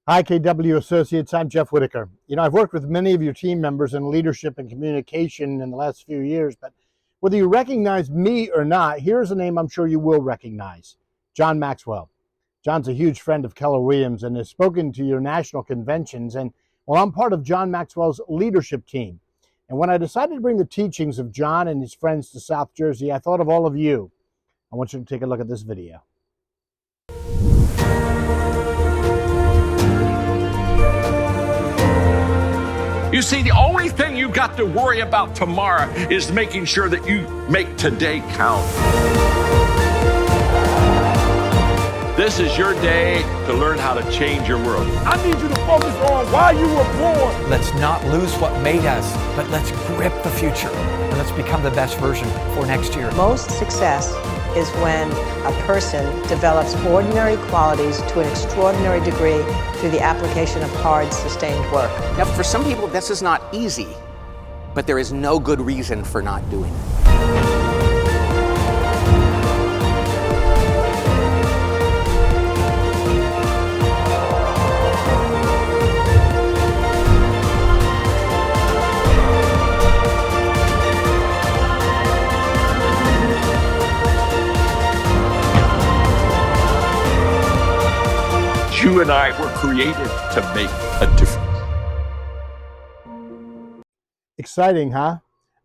Hi, KW Associates. I'm Jeff Whitaker. I've worked with many of your team members in leadership and communication in the last few years, but whether you recognize me or not, here's a name I'm sure you will recognize: John Maxwell. John's a huge friend of Keller Williams and has spoken to your national conventions. And well, I'm part of John Maxwell's leadership team. And when I decided to bring the teachings of John and his friends to South Jersey, I thought of all of you. I want you to take a look at this video. You see, the only thing you got to worry about tomorrow is making sure that you make today count. This is your day to learn how to change your world. I need you to focus on why you were born. Let's not lose what made us, but let's grip the future and let's become the best version for next year. Most success is when a person develops ordinary qualities to an extraordinary degree through the application of hard, sustained work. Now, for some people, this is not easy, but there is no good reason for not doing it. You and I were created to make a difference. Exciting, huh?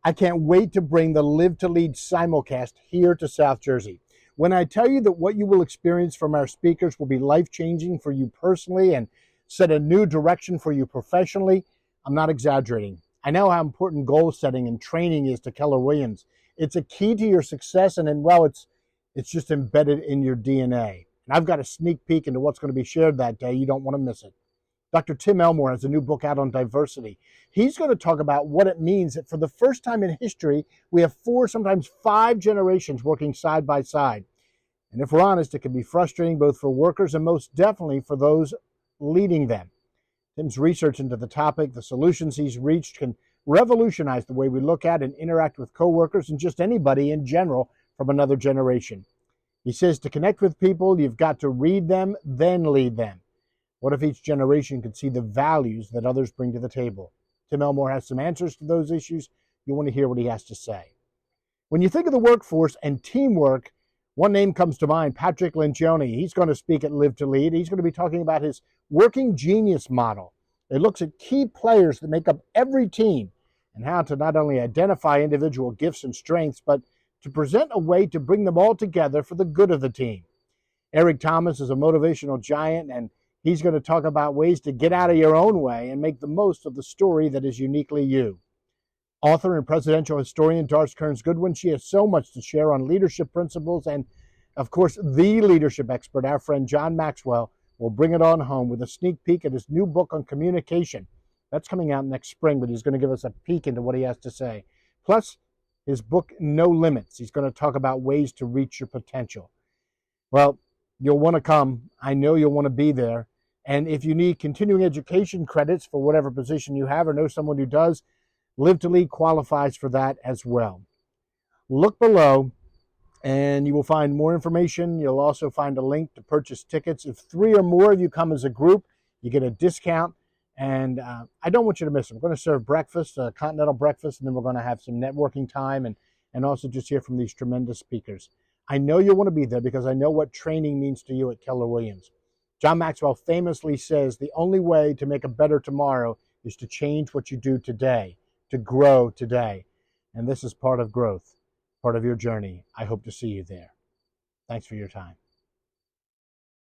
I can't wait to bring the Live to Lead simulcast here to South Jersey. When I tell you that what you will experience from our speakers will be life-changing for you personally and set a new direction for you professionally, I'm not exaggerating. I know how important goal setting and training is to Keller Williams. It's a key to your success, and it's just embedded in your DNA. And I've got a sneak peek into what's going to be shared that day. You don't want to miss it. Dr. Tim Elmore has a new book out on diversity. He's going to talk about what it means that for the first time in history, we have 4, sometimes 5 generations working side by side. And if we're honest, it can be frustrating both for workers and most definitely for those leading them. Tim's research into the topic, the solutions he's reached, can revolutionize the way we look at and interact with coworkers and just anybody in general from another generation. He says to connect with people, you've got to read them, then lead them. What if each generation could see the values that others bring to the table? Tim Elmore has some answers to those issues. You want to hear what he has to say. When you think of the workforce and teamwork, one name comes to mind: Patrick Lencioni. He's going to speak at Live to Lead. He's going to be talking about his working genius model. It looks at key players that make up every team and how to not only identify individual gifts and strengths, but to present a way to bring them all together for the good of the team. Eric Thomas is a motivational giant, and he's going to talk about ways to get out of your own way and make the most of the story that is uniquely you. Author and presidential historian Doris Kearns Goodwin, she has so much to share on leadership principles, and of course, the leadership expert, our friend John Maxwell, will bring it on home with a sneak peek at his new book on communication. That's coming out next spring, but he's going to give us a peek into what he has to say. Plus, his book, No Limits. He's going to talk about ways to reach your potential. Well, you'll want to come. I know you'll want to be there. And if you need continuing education credits for whatever position you have or know someone who does, Live to Lead qualifies for that as well. Look below and you will find more information. You'll also find a link to purchase tickets. If 3 or more of you come as a group, you get a discount. And I don't want you to miss it. We're going to serve breakfast, a continental breakfast, and then we're going to have some networking time and also just hear from these tremendous speakers. I know you'll want to be there because I know what training means to you at Keller Williams. John Maxwell famously says the only way to make a better tomorrow is to change what you do today, to grow today. And this is part of growth, part of your journey. I hope to see you there. Thanks for your time.